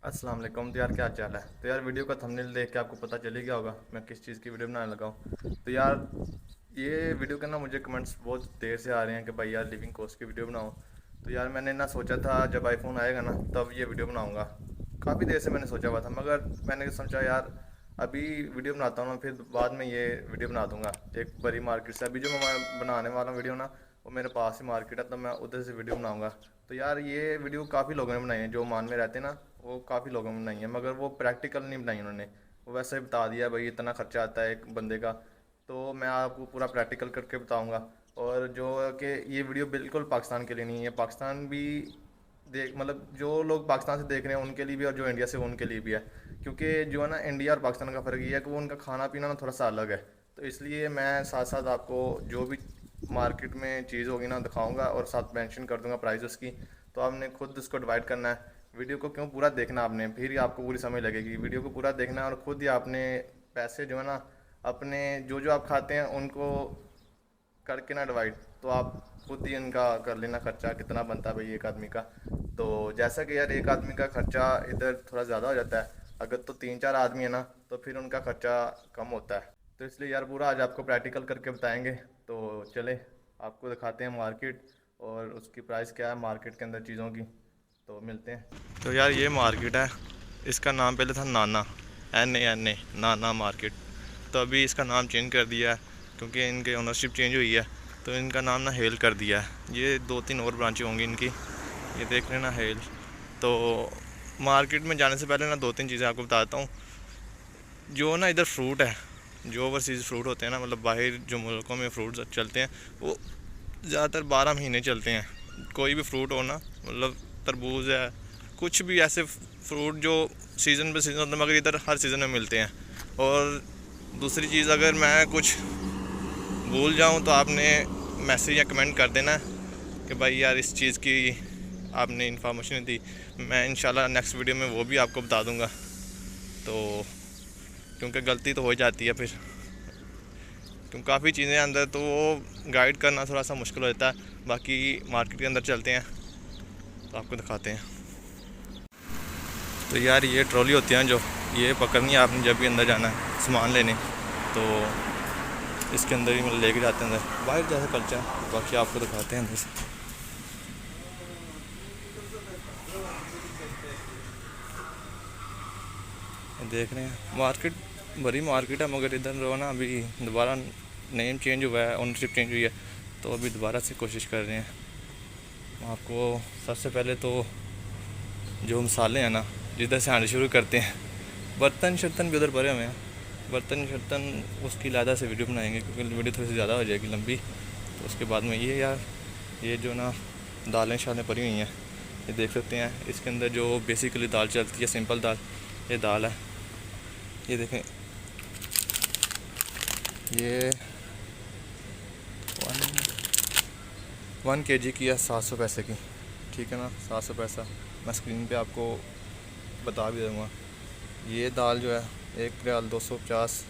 अस्सलाम वालेकुम। तो यार क्या चाल है। तो यार वीडियो का थंबनेल देख के आपको पता चल ही गया होगा मैं किस चीज़ की वीडियो बनाने लगा हूँ। तो यार ये वीडियो के ना मुझे कमेंट्स बहुत देर से आ रहे हैं कि भाई यार लिविंग कॉस्ट की वीडियो बनाओ। तो यार मैंने ना सोचा था जब आईफोन आएगा ना तब ये वीडियो बनाऊँगा। काफ़ी देर से मैंने सोचा हुआ था मगर मैंने सोचा यार अभी वीडियो बनाता हूँ ना, फिर बाद में ये वीडियो बना दूंगा एक बड़ी मार्केट से। अभी जो मैं बनाने वाला हूँ वीडियो ना, वो मेरे पास ही मार्केट है तो मैं उधर से वीडियो बनाऊंगा। तो यार ये वीडियो काफ़ी लोगों ने बनाई है जो मान में रहते हैं ना, वो काफ़ी लोगों ने बनाई है मगर वो प्रैक्टिकल नहीं बनाई उन्होंने। वो वैसे ही बता दिया भाई इतना खर्चा आता है एक बंदे का। तो मैं आपको पूरा प्रैक्टिकल करके बताऊंगा। और जो कि ये वीडियो बिल्कुल पाकिस्तान के लिए नहीं है, पाकिस्तान भी देख मतलब जो लोग पाकिस्तान से देख रहे हैं उनके लिए भी और जो इंडिया से उनके लिए भी है। क्योंकि जो है ना इंडिया और पाकिस्तान का फ़र्क ये है कि वो उनका खाना पीना ना थोड़ा सा अलग है। तो इसलिए मैं साथ साथ आपको जो भी मार्केट में चीज़ होगी ना दिखाऊंगा और साथ मेंशन कर दूंगा प्राइस उसकी। तो आपने खुद उसको डिवाइड करना है। वीडियो को क्यों पूरा देखना आपने, फिर ही आपको पूरी समझ लगेगी। वीडियो को पूरा देखना है और खुद ही आपने पैसे जो है ना अपने जो जो आप खाते हैं उनको करके ना डिवाइड, तो आप खुद ही इनका कर लेना खर्चा कितना बनता है भाई एक आदमी का। तो जैसा कि यार एक आदमी का खर्चा इधर थोड़ा ज़्यादा हो जाता है, अगर तो तीन चार आदमी है ना तो फिर उनका खर्चा कम होता है। तो इसलिए यार पूरा आज आपको प्रैक्टिकल करके बताएंगे। तो चले आपको दिखाते हैं मार्केट और उसकी प्राइस क्या है मार्केट के अंदर चीज़ों की। तो मिलते हैं। तो यार ये मार्केट है, इसका नाम पहले था नाना, NANA, नाना मार्केट। तो अभी इसका नाम चेंज कर दिया है क्योंकि इनके ओनरशिप चेंज हुई है। तो इनका नाम ना हेल कर दिया है। ये दो तीन और ब्रांचें होंगी इनकी, ये देख लेना हेल। तो मार्केट में जाने से पहले ना दो तीन चीज़ें आपको बताता हूँ। जो ना इधर फ्रूट है, जो ओवरसीज़ फ्रूट होते हैं ना, मतलब बाहर जो मुल्कों में फ्रूट चलते हैं वो ज़्यादातर 12 महीने चलते हैं। कोई भी फ्रूट हो ना, मतलब तरबूज है, कुछ भी ऐसे फ्रूट जो सीज़न पे सीज़न होते हैं मगर इधर हर सीज़न में मिलते हैं। और दूसरी चीज़, अगर मैं कुछ भूल जाऊँ तो आपने मैसेज या कमेंट कर देना कि भाई यार इस चीज़ की आपने इन्फॉर्मेशन दी। मैं इंशाल्लाह नेक्स्ट वीडियो में वो भी आपको बता दूंगा। तो क्योंकि गलती तो हो जाती है फिर, क्योंकि काफ़ी चीज़ें अंदर तो वो गाइड करना थोड़ा सा मुश्किल हो जाता है। बाकी मार्केट के अंदर चलते हैं तो आपको दिखाते हैं। तो यार ये ट्रॉली होती है जो, ये पकड़नी है आपने जब भी अंदर जाना है सामान लेने। तो इसके अंदर ही मतलब लेके जाते हैं अंदर, बाहर जैसा खर्चा है बाकी आपको दिखाते हैं अंदर से। देख रहे हैं मार्केट बड़ी मार्केट है मगर इधर रहो ना अभी दोबारा नेम चेंज हुआ है, ओनरशिप चेंज हुई है। तो अभी दोबारा से कोशिश कर रहे हैं। आपको सबसे पहले तो जो मसाले हैं ना जिधर से आने शुरू करते हैं, बर्तन शर्तन भी उधर भरे हुए हैं। बर्तन शर्तन उसकी लादा से वीडियो बनाएंगे क्योंकि वीडियो थोड़ी सी ज़्यादा हो जाएगी लंबी। तो उसके बाद में ये यार ये जो ना दालें शालें पड़ी हुई हैं, ये देख सकते हैं। इसके अंदर जो बेसिकली दाल चलती है सिंपल दाल, ये दाल है। ये देखें, ये 1 kg की है 700 पैसे की। ठीक है ना, 700 पैसा मैं स्क्रीन पे आपको बता भी दूँगा। ये दाल जो है 1 रियाल 250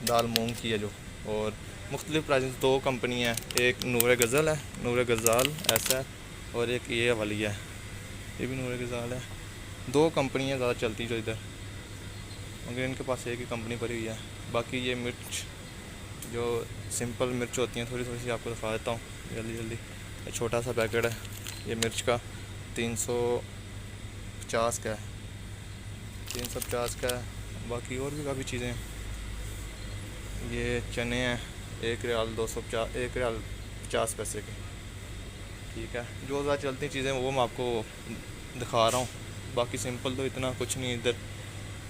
दाल मूंग की है जो। और मुख्तलिफ़ प्राइस, दो कंपनी है, एक नूर गज़ल है, नूर गज़ाल ऐसा है, और एक ये वाली है, ये भी नूर गज़ाल है। दो कंपनियाँ ज़्यादा चलती जो इधर, मगर इनके पास एक ही कंपनी पड़ी हुई है। बाकी ये मिर्च जो सिंपल मिर्च होती हैं थोड़ी थोड़ी सी आपको दिखा देता हूँ जल्दी जल्दी। ये छोटा सा पैकेट है ये मिर्च का, 350 का है, 350 का है। बाकी और भी काफ़ी चीज़ें हैं। ये चने हैं 1 रियाल 250, 1 रियाल 50 पैसे के। ठीक है, जो ज़्यादा चलती चीज़ें वो मैं आपको दिखा रहा हूँ। बाकी सिंपल तो इतना कुछ नहीं इधर।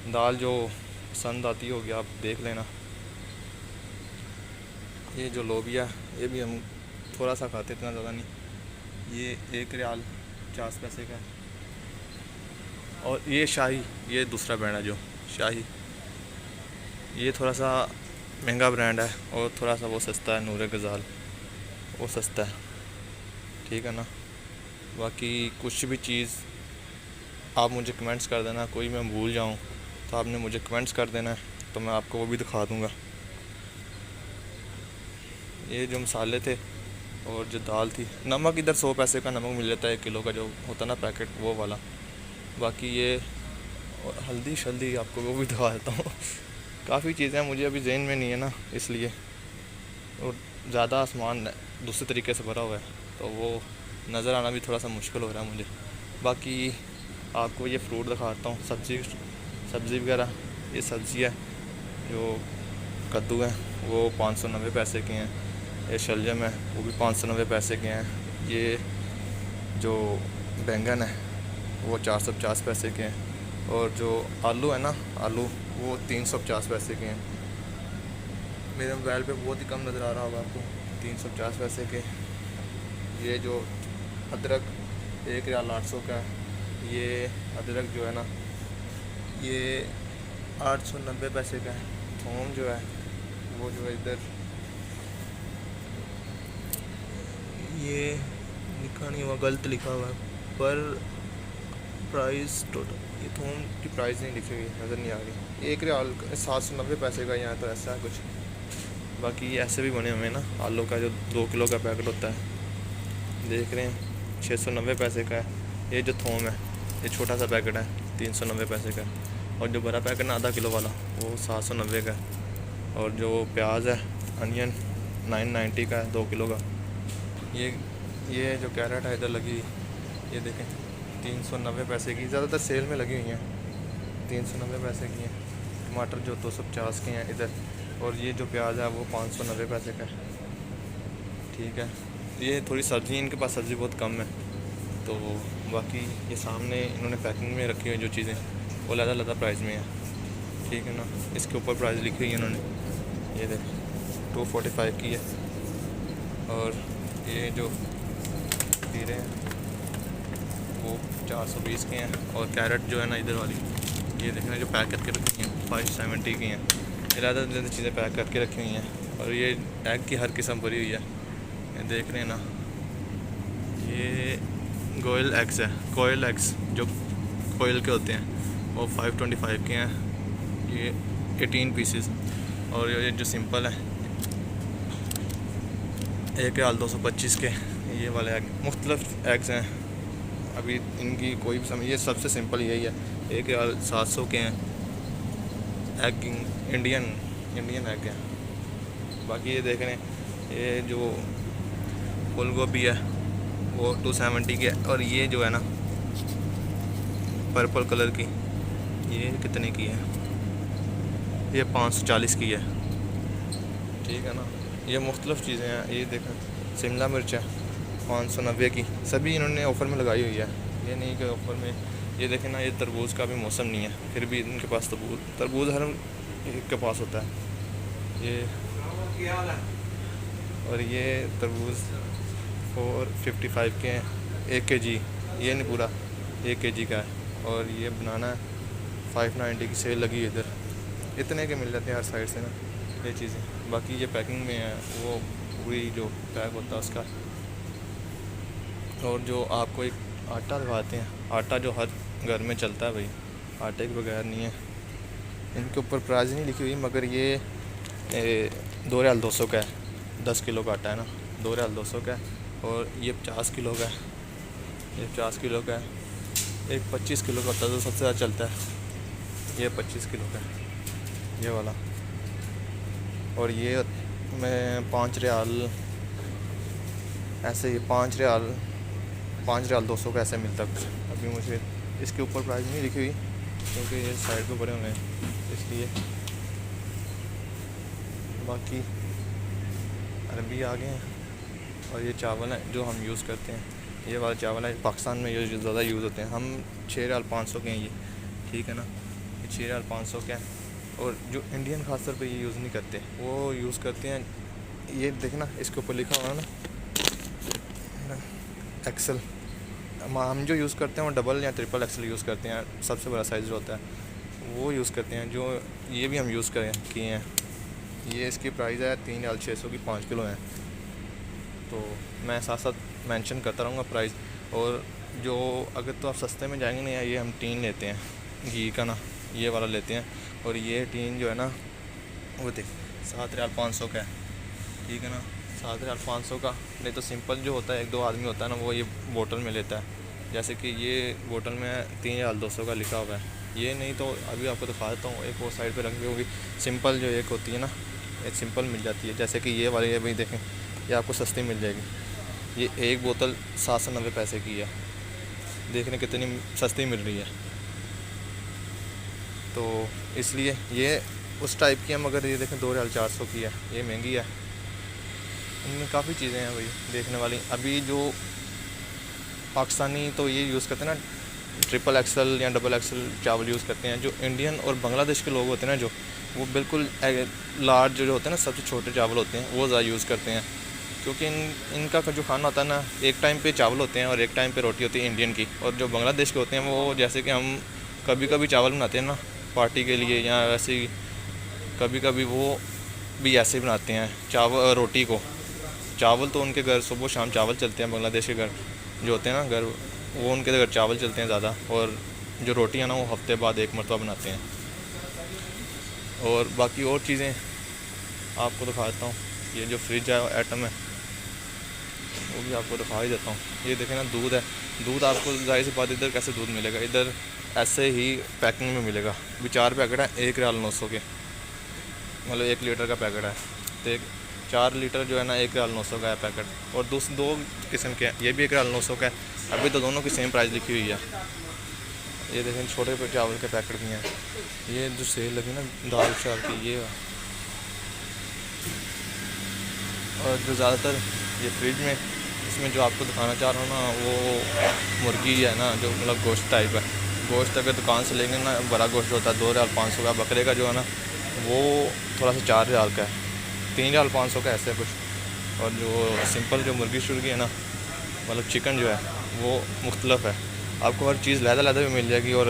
दाल जो पसंद आती होगी आप देख लेना। ये जो लोबिया, ये भी हम थोड़ा सा खाते, इतना ज़्यादा नहीं। ये 1 रियाल 50 पैसे का है। और ये शाही, ये दूसरा ब्रांड है जो शाही, ये थोड़ा सा महंगा ब्रांड है और थोड़ा सा वो सस्ता है, नूर गज़ाल वो सस्ता है। ठीक है ना। बाकी कुछ भी चीज़ आप मुझे कमेंट्स कर देना, कोई मैं भूल जाऊँ तो आपने मुझे कमेंट्स कर देना तो मैं आपको वो भी दिखा दूँगा। ये जो मसाले थे और जो दाल थी, नमक इधर 100 पैसे का नमक मिल जाता है 1 किलो का जो होता है ना पैकेट, वो वाला। बाकी ये और हल्दी शल्दी आपको वो भी दिखा देता हूँ। काफ़ी चीज़ें मुझे अभी जहन में नहीं है ना, इसलिए। और ज़्यादा आसमान दूसरे तरीके से भरा हुआ है तो वो नज़र आना भी थोड़ा सा मुश्किल हो रहा है मुझे। बाकी आपको ये फ्रूट दिखाता हूँ, सब्ज़ी वगैरह। ये सब्ज़ी है, जो कद्दू हैं वो 590 पैसे के हैं। ये शलजम है वो भी 590 पैसे के हैं। ये जो बैंगन है वो 450 पैसे के हैं। और जो आलू है ना, आलू वो 350 पैसे के हैं। मेरे मोबाइल पे बहुत ही कम नज़र आ रहा होगा आपको, 350 पैसे के। ये जो अदरक 1,800 का है। ये अदरक जो है ना ये 890 पैसे का है। थोम जो है वो जो है इधर ये लिखा नहीं हुआ, गलत लिखा हुआ है, पर प्राइस टोटल ये थोम की प्राइस नहीं लिखी हुई, नज़र नहीं आ रही। 1 रियाल 790 पैसे का यहाँ तो ऐसा है कुछ। बाकी ऐसे भी बने हुए हैं ना, आलू का जो 2 किलो का पैकेट होता है, देख रहे हैं 690 पैसे का है। ये जो थोम है ये छोटा सा पैकेट है 390 पैसे का। और जो बड़ा पैकेट ना आधा किलो वाला वो 790 का है। और जो प्याज है अनियन 990 का है 2 किलो का। ये जो कैरेट है इधर लगी, ये देखें 390 पैसे की, ज़्यादातर सेल में लगी हुई हैं, 390 पैसे की हैं। टमाटर जो 250 के हैं इधर। और ये जो प्याज है वो 590 पैसे का है। ठीक है, ये थोड़ी सब्ज़ी, इनके पास सब्ज़ी बहुत कम है। तो बाकी ये सामने इन्होंने पैकिंग में रखी हुई जो चीज़ें वो अलग प्राइस में है। ठीक है ना, इसके ऊपर प्राइस लिखी हुई है इन्होंने, ये देखें 245 की है। और ये जो खीरे हैं वो 420 के हैं। और कैरेट जो है ना इधर वाली, ये देखना जो पैक करके रखी हैं 570 की हैं। ज़्यादा चीज़ें पैक करके रखी हुई हैं। और ये एग की हर किस्म भरी हुई है, ये देख रहे हैं ना। ये कोयल एग्स है, कोयल एग्स जो कोयल के होते हैं वो 525 के हैं, ये 18 पीसेस। और ये जो सिंपल है 1,225 के, ये वाले एग मुख्तलिफ एग्स हैं। अभी इनकी कोई भी समझ, ये सबसे सिंपल यही है, 1,700 के हैं एग, इंडियन एग है। बाकी ये देख रहे हैं ये जो फूल गोभी है वो 270 की है। और ये जो है ना पर्पल कलर की, ये कितने की है, ये 540 की है। ठीक है ना, ये मुख्तलिफ चीज़ें हैं। ये देखें शिमला मिर्च है 590 की, सभी इन्होंने ऑफ़र में लगाई हुई है, ये नहीं कि ऑफ़र में। ये देखें ना, ये तरबूज का भी मौसम नहीं है फिर भी इनके पास तरबूज हर एक के पास होता है। ये और ये तरबूज 455 के हैं, 1 kg, ये नहीं पूरा 1 kg का है। और ये बनाना 590 की सेल लगी है इधर। इतने के मिल जाते हैं हर साइड से ना ये चीज़ें। बाकी ये पैकिंग में है, वो पूरी जो पैक होता है उसका। और जो आपको एक आटा दिखाते हैं, आटा जो हर घर में चलता है भाई, आटे के बगैर नहीं है। इनके ऊपर प्राइस नहीं लिखी हुई, मगर ये 2,200 का है। 10 किलो का आटा है ना, 2,200 का है। और ये 50 किलो का है, ये 50 किलो का है। एक 25 किलो का होता है जो सबसे ज़्यादा चलता है, ये 25 किलो का है ये वाला। और ये मैं 5 रियाल ऐसे ही 5 रियाल 200 का ऐसे मिलता कुछ। अभी मुझे इसके ऊपर प्राइस नहीं लिखी हुई क्योंकि ये साइड पे बड़े हुए हैं इसलिए। बाकी अरबी आ गए हैं। और ये चावल है जो हम यूज़ करते हैं, ये वाला चावल है पाकिस्तान में ये ज़्यादा यूज़ होते हैं। हम 6 रियाल 500 के हैं ये, ठीक है ना, ये 6 रियाल 500 के हैं। और जो इंडियन खास तौर पे ये यूज़ नहीं करते, वो यूज़ करते हैं, ये देखना इसके ऊपर लिखा हुआ है ना एक्सल। हम जो यूज़ करते हैं वो डबल या ट्रिपल एक्सल यूज़ करते हैं, सबसे बड़ा साइज़ जो होता है वो यूज़ करते हैं। जो ये भी हम यूज़ किए हैं। ये इसकी प्राइस है 3,600 की 5 किलो है। तो मैं साथ साथ मेंशन करता रहूँगा प्राइस। और जो अगर तो आप सस्ते में जाएंगे ना, ये हम टीन लेते हैं घी का ना, ये वाला लेते हैं। और ये टीन जो है ना वो देख 7 रियाल 500 का है, ठीक है ना, 7 रियाल 500 का। नहीं तो सिंपल जो होता है 1-2 आदमी होता है ना वो ये बोतल में लेता है, जैसे कि ये बोतल में 3,200 का लिखा हुआ है। ये नहीं तो अभी आपको दिखा देता हूँ, एक वो साइड पे रखी होगी सिंपल, जो एक होती है ना, एक सिंपल मिल जाती है। जैसे कि ये वाली है भाई, देखें ये आपको सस्ती मिल जाएगी। ये एक बोतल 790 पैसे की है, देखने कितनी सस्ती मिल रही है। तो इसलिए ये उस टाइप की है, मगर ये देखें 2,400 की है, ये महंगी है। इनमें काफ़ी चीज़ें हैं भाई देखने वाली। अभी जो पाकिस्तानी तो ये यूज़ करते हैं ना, ट्रिपल एक्सल या डबल एक्सल चावल यूज़ करते हैं। जो इंडियन और बांग्लादेश के लोग होते हैं ना, जो वो बिल्कुल लार्ज जो होते हैं ना, सबसे छोटे चावल होते हैं, वो ज़्यादा यूज़ करते हैं। क्योंकि इनका जो खाना होता है ना, एक टाइम पे चावल होते हैं और एक टाइम पे रोटी होती है इंडियन की। और जो बांग्लादेश के होते हैं वो, जैसे कि हम कभी कभी चावल बनाते हैं ना पार्टी के लिए, या वैसे ही कभी कभी वो भी ऐसे ही बनाते हैं चावल रोटी को। चावल तो उनके घर सुबह शाम चावल चलते हैं, बांग्लादेश के घर जो होते हैं ना घर, वो उनके घर चावल चलते हैं ज़्यादा। और जो रोटी है ना, वो हफ्ते बाद एक मरतबा बनाते हैं। और बाकी और चीज़ें आपको दिखा देता हूँ। ये जो फ्रिज है आइटम है, वो भी आपको दिखा ही देता हूँ। ये देखें ना, दूध है। दूध आपको ज़ाहिर सी बात, इधर कैसे दूध मिलेगा, इधर ऐसे ही पैकिंग में मिलेगा। भी 4 पैकेट है, 1,900 के, मतलब 1 लीटर का पैकेट है। तो 4 लीटर जो है ना 1,900 का है पैकेट। और दो किस्म के हैं, ये भी 1,900 का है। अभी तो दोनों की सेम प्राइस लिखी हुई है। ये देखें छोटे पे चावल के पैकेट भी हैं। ये जो सेल लगी ना दाल चावल की, ये और जो ज़्यादातर ये फ्रिज में, इसमें जो आपको दिखाना चाह रहा हूँ ना, वो मुर्गी है ना, जो मतलब गोश्त टाइप है। गोश्त अगर दुकान से लेंगे ना, बड़ा गोश्त होता है 2,500 का। बकरे का जो है ना, वो थोड़ा सा 4,000 का है, 3,500 का ऐसे कुछ। और जो सिंपल जो मुर्गी शुर्गी है ना, मतलब चिकन जो है, वो मुख्तलिफ है। आपको हर चीज़ लहदा भी मिल जाएगी, और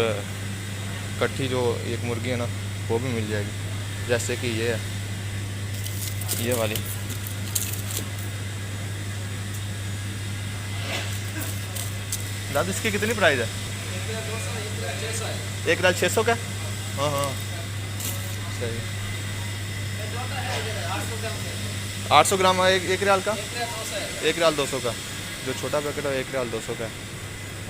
कट्ठी जो एक मुर्गी है ना, वो भी मिल जाएगी। जैसे कि ये है, ये वाली दादा, इसकी कितनी प्राइस है? 1,600 का। हाँ हाँ सही। 800 ग्राम है, 1 रियाल का, 1,200 का। जो छोटा पैकेट है 1,200 का है।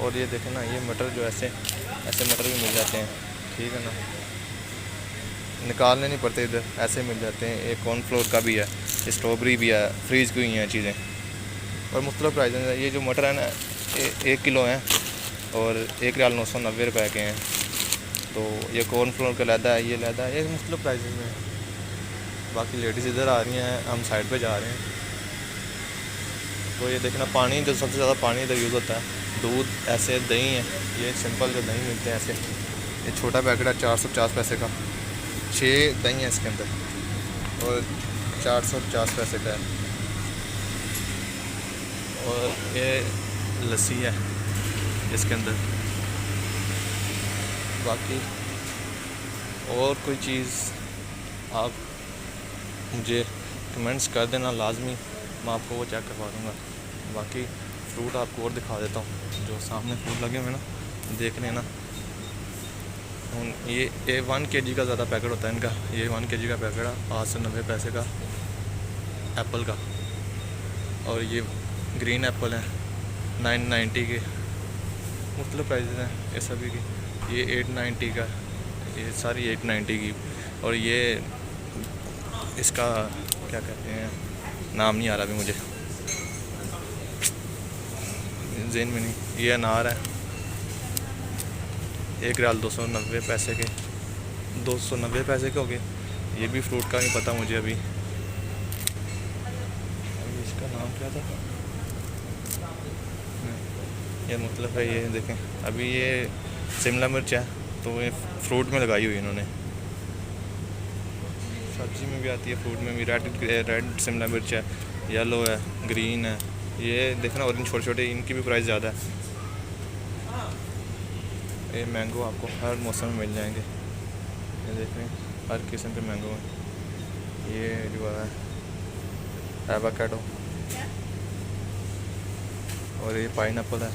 और ये देखें ना, ये मटर जो ऐसे मटर भी मिल जाते हैं, ठीक है ना, निकालने नहीं पड़ते, इधर ऐसे मिल जाते हैं। एक कॉर्नफ्लोर का भी है, स्ट्रॉबेरी भी है, फ्रीज की हुई हैं चीज़ें। और मुख्तलिफ प्राइस हैं। ये जो मटर है ना, 1 किलो हैं और 1,990 रुपये के हैं। तो ये कॉर्नफ्लोर का लैदा है, ये लैदा है, ये मुख्तलिफ प्राइस में। बाकी लेडीज़ इधर आ रही हैं, हम साइड पे जा रहे हैं। तो ये देखना, पानी जो सबसे ज़्यादा पानी इधर यूज़ होता है। दूध ऐसे, दही है, ये सिंपल जो दही मिलते हैं ऐसे। ये छोटा पैकेट है 450 पैसे का, 6 दही है इसके अंदर, और 450 पैसे का है। और ये लस्सी है इसके अंदर। बाकी और कोई चीज़ आप मुझे कमेंट्स कर देना लाजमी, मैं आपको वो चेक करवा दूँगा। बाकी फ्रूट आपको और दिखा देता हूँ, जो सामने फ्रूट लगे हुए ना, देख लेना। ये 1 kg का ज़्यादा पैकेट होता है इनका। ये 1 kg का पैकेट है 890 पैसे का एप्पल का। और ये ग्रीन एप्पल है 990 के। मुख्तलिफ प्राइस हैं ये सभी की। ये 890 का, ये सारी 890 की। और ये इसका क्या कहते हैं, नाम नहीं आ रहा अभी मुझे, ज़हन में नहीं। ये अनार है 1,290 पैसे के, 290 पैसे के हो गए। ये भी फ्रूट का नहीं पता मुझे अभी इसका नाम क्या था। ये मतलब है, ये देखें अभी ये शिमला मिर्च है, तो ये फ्रूट में लगाई हुई इन्होंने। सब्ज़ी में भी आती है, फ्रूट में भी। रेड शिमला मिर्च है, येलो है, ग्रीन है। ये देखना ऑरेंज छोटे छोटे, इनकी भी प्राइस ज़्यादा है। ये मैंगो आपको हर मौसम में मिल जाएंगे। ये देख रहे हैं हर किस्म के मैंगो हैं। ये जो है एवोकाडो, और ये पाइनएप्पल है।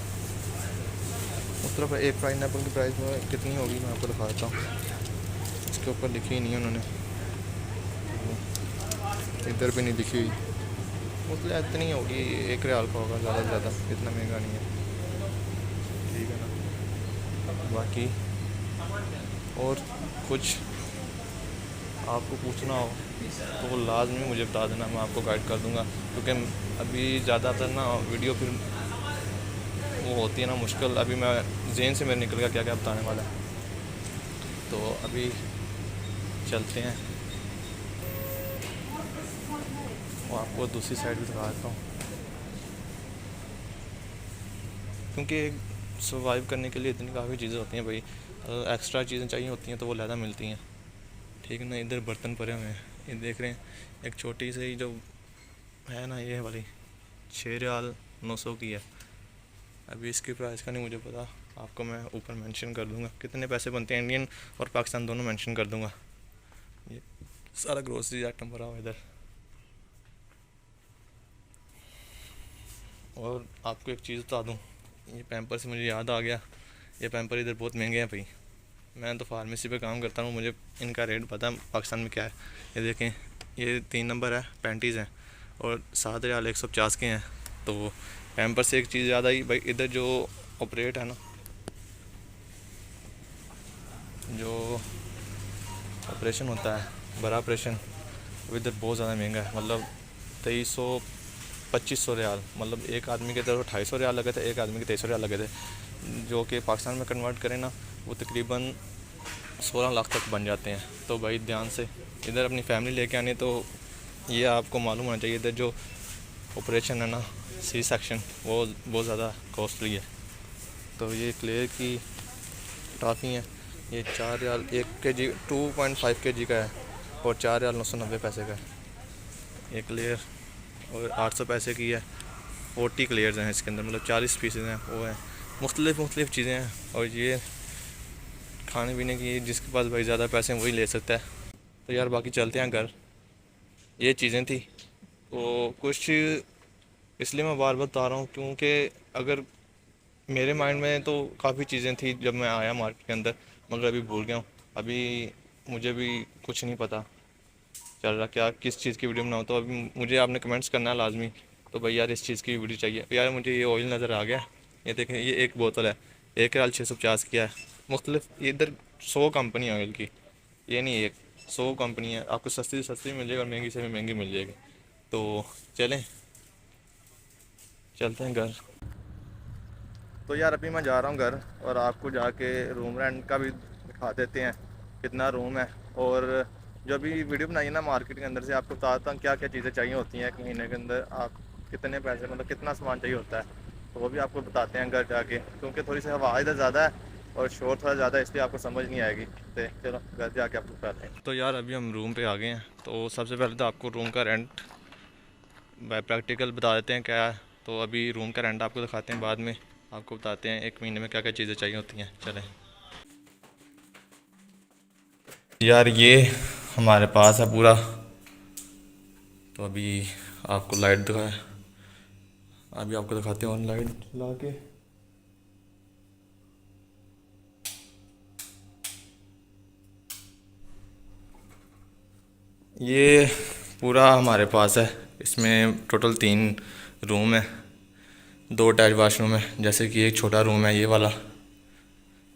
उस तरफ एक पाइनएप्पल की प्राइस कितनी होगी मैं आपको दिखा देता हूँ। इसके ऊपर लिखी ही नहीं है उन्होंने, इधर भी नहीं लिखी हुई। मतलब इतनी होगी, 1 रियाल का होगा, ज़्यादा से ज़्यादा, इतना महंगा नहीं है। ठीक है ना। बाकी और कुछ आपको पूछना हो तो वो लाजमी मुझे बता देना, मैं आपको गाइड कर दूंगा, क्योंकि अभी ज़्यादातर ना वीडियो फिर वो होती है ना मुश्किल, अभी मैं जेन से मेरे निकल गया क्या क्या बताने वाला है। तो अभी चलते हैं, वो आपको दूसरी साइड भी दिखा देता हूँ, क्योंकि सर्वाइव करने के लिए इतनी काफ़ी चीज़ें होती हैं भाई, एक्स्ट्रा चीज़ें चाहिए होती हैं तो वो ज़्यादा मिलती हैं, ठीक है ना। इधर बर्तन पड़े हुए हैं, ये देख रहे हैं, एक छोटी सी जो है ना ये वाली 6 रियाल 900 की है। अभी इसकी प्राइस का नहीं मुझे पता, आपको मैं ऊपर मेंशन कर दूंगा कितने पैसे बनते हैं, इंडियन और पाकिस्तान दोनों मेंशन कर दूंगा। ये सारा ग्रोसरी आइटम भरा हुआ इधर। और आपको एक चीज़ बता दूँ, ये पैम्पर से मुझे याद आ गया, ये पैम्पर इधर बहुत महंगे हैं भाई। मैं तो फार्मेसी पे काम करता हूँ, मुझे इनका रेट पता है पाकिस्तान में क्या है। ये देखें, ये 3 नंबर है, पैंटीज़ हैं और 7 रियाल 150 के हैं। तो पैम्पर से एक चीज़ याद आई भाई, इधर जो ऑपरेट है ना, जो ऑपरेशन होता है बड़ा ऑपरेशन, वो इधर बहुत ज़्यादा महंगा है। मतलब 2300 2500 रियाल, मतलब एक आदमी के तरफ 250 रियाल लगे थे, एक आदमी के 2300 रियाल लगे थे, जो कि पाकिस्तान में कन्वर्ट करें ना वो तकरीबन 16 लाख तक बन जाते हैं। तो भाई ध्यान से इधर अपनी फैमिली लेके आनी, तो ये आपको मालूम होना चाहिए, इधर जो ऑपरेशन है ना सी सेक्शन, वो बहुत ज़्यादा कॉस्टली है। तो ये क्लियर की टॉफ़ी है, ये 4 रियाल 1 kg 2.5 kg का है और 4 रियाल 990 पैसे का है ये क्लियर। और 800 पैसे की है, 40 क्लियर्स हैं इसके अंदर, मतलब 40 पीसेज हैं, वो हैं मुख्तलिफ़ चीज़ें हैं। और ये खाने पीने की, जिसके पास भाई ज़्यादा पैसे हैं वही ले सकता है। तो यार बाकी चलते हैं घर, ये चीज़ें थी। तो कुछ इसलिए मैं बार बार बता रहा हूँ क्योंकि अगर मेरे माइंड में तो काफ़ी चीज़ें थी जब मैं आया मार्केट के अंदर, मगर अभी भूल गया हूँ। अभी मुझे भी कुछ नहीं पता चल रहा क्या किस चीज़ की वीडियो बनाऊँ। तो अभी मुझे आपने कमेंट्स करना है लाजमी, तो भाई यार इस चीज़ की वीडियो चाहिए। यार मुझे ये ऑयल नज़र आ गया, ये देखें, ये एक बोतल है, 1 रियाल 650 की है। मुख्तलिफ इधर 100 कंपनी है ऑयल की, ये नहीं एक 100 कंपनी है, आपको सस्ती से सस्ती मिल जाएगी और महंगी से भी महंगी मिल जाएगी। तो चलें चलते हैं घर। तो यार अभी मैं जा रहा हूँ घर, और आपको जाके रूम रेंट का भी दिखा देते हैं कितना रूम है। और जो अभी वीडियो बनाई है ना मार्केट के अंदर से, आपको बताता हूँ क्या क्या चीज़ें चाहिए होती हैं एक महीने के अंदर, आप कितने पैसे मतलब कितना सामान चाहिए होता है, तो वो भी आपको बताते हैं घर जाके, क्योंकि थोड़ी सी हवा इधर ज़्यादा है और शोर थोड़ा ज़्यादा है, इसलिए आपको समझ नहीं आएगी। तो चलो घर जाके आपको बताते हैं। तो यार अभी हम रूम पे आ गए हैं, तो सबसे पहले तो आपको रूम का रेंट बाय प्रैक्टिकल बता देते हैं क्या है। तो अभी रूम का रेंट आपको दिखाते हैं, बाद में आपको बताते हैं एक महीने में क्या क्या चीज़ें चाहिए होती हैं। चलें यार, ये हमारे पास है पूरा। तो अभी आपको लाइट दिखाए, अभी आपको दिखाते हैं और लाइट ला के। ये पूरा हमारे पास है, इसमें टोटल 3 रूम है, 2 अटैच वाशरूम है। जैसे कि एक छोटा रूम है ये वाला,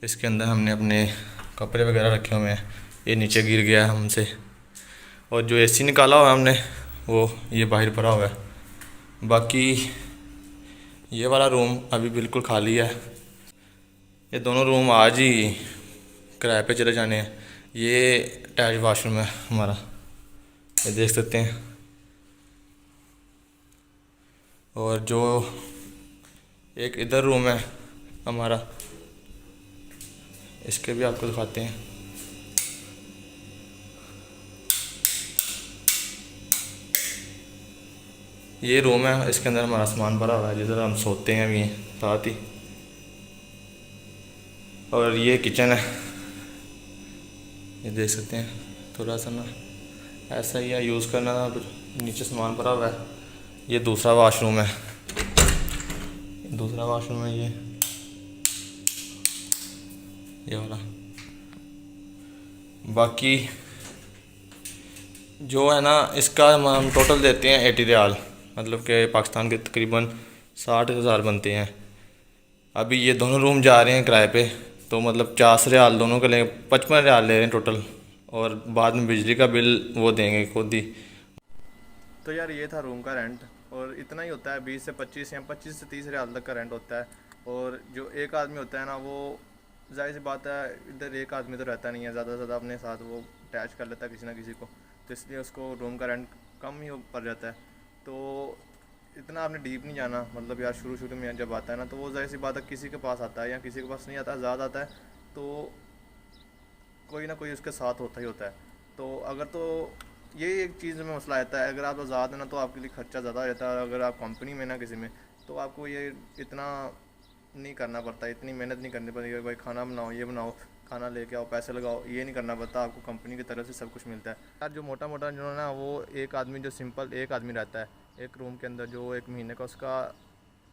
इसके अंदर हमने अपने कपड़े वगैरह रखे हुए हैं, ये नीचे गिर गया है हमसे। और जो एसी निकाला हुआ है हमने, वो ये बाहर पड़ा हुआ है। बाकी ये वाला रूम अभी बिल्कुल खाली है। ये दोनों रूम आज ही किराए पे चले जाने हैं। ये अटैच वाशरूम है हमारा, ये देख सकते हैं। और जो एक इधर रूम है हमारा, इसके भी आपको दिखाते हैं। ये रूम है, इसके अंदर हमारा सामान भरा हुआ है, जिधर हम सोते हैं भी साथ ही। और ये किचन है, ये देख सकते हैं। थोड़ा सा ना ऐसा ही है यूज़ करना, नीचे सामान भरा हुआ है। ये दूसरा वाशरूम है, दूसरा वाशरूम है ये वाला। बाकी जो है ना, इसका हम टोटल देते हैं 80 रियाल, मतलब कि पाकिस्तान के तकरीबन 60,000 बनते हैं। अभी ये दोनों रूम जा रहे हैं किराए पे, तो मतलब 40 रियाल दोनों के लेंगे, 55 रियाल ले रहे हैं टोटल, और बाद में बिजली का बिल वो देंगे खुद ही। तो यार ये था रूम का रेंट, और इतना ही होता है, 20 से 25 या 25 से 30 रियाल तक का रेंट होता है। और जो एक आदमी होता है ना, वो जाहिर सी बात है इधर एक आदमी तो रहता नहीं है, ज़्यादा से ज़्यादा अपने साथ वो अटैच कर लेता है किसी ना किसी को, तो इसलिए उसको रूम का रेंट कम ही पड़ जाता है। तो इतना आपने डीप नहीं जाना, मतलब यार शुरू शुरू में जब आता है ना, तो वो जाहिर सी बात है किसी के पास आता है या किसी के पास नहीं आता, ज़्यादा आता है तो कोई ना कोई उसके साथ होता ही होता है। तो अगर तो यही एक चीज़ में मसला आता है, अगर आप आज़ाद हैं ना तो आपके लिए खर्चा ज़्यादा हो जाता है, और अगर आप कंपनी में ना किसी में, तो आपको ये इतना नहीं करना पड़ता, इतनी मेहनत नहीं करनी पड़ती भाई खाना बनाओ, ये बनाओ, खाना लेके आओ, पैसे लगाओ, ये नहीं करना पड़ता, आपको कंपनी की तरफ से सब कुछ मिलता है। यार जो मोटा मोटा जो है ना, वो एक आदमी जो सिंपल एक आदमी रहता है एक रूम के अंदर, जो एक महीने का उसका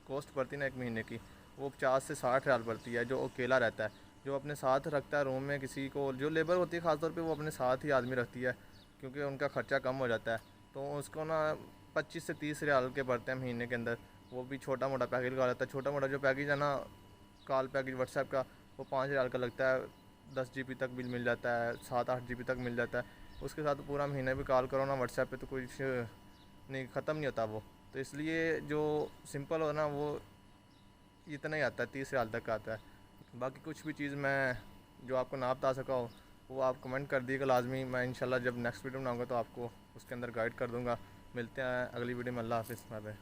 कॉस्ट पड़ती है ना एक महीने की, वो 50 से 60 रियाल पड़ती है, जो अकेला रहता है, जो अपने साथ रखता है रूम में किसी को, जो लेबर होती है ख़ासतौर पे वो अपने साथ ही आदमी रखती है, क्योंकि उनका ख़र्चा कम हो जाता है। तो उसको ना 25 से 30 रियाल के पड़ते हैं महीने के अंदर, वो भी छोटा मोटा पैकेज लगा लेता है। छोटा मोटा जो पैकेज है ना, कॉल पैकेज व्हाट्सएप का, वो 5 रियाल का लगता है, 10 GB तक बिल मिल जाता है, 7-8 GB तक मिल जाता है। उसके साथ पूरा महीने भी कॉल करो ना व्हाट्सएप पे, तो कुछ नहीं, ख़त्म नहीं होता वो। तो इसलिए जो सिंपल हो ना, वो इतना ही आता है, 30 रियाल तक का आता है। बाकी कुछ भी चीज़ मैं जो आपको ना बता सका हो, वो आप कमेंट कर दिएगा लाजमी, मैं इंशाल्लाह जब नेक्स्ट वीडियो बनाऊंगा तो आपको उसके अंदर गाइड कर दूंगा। मिलते हैं अगली वीडियो में, अल्लाह हाफिज़, बाय बाय।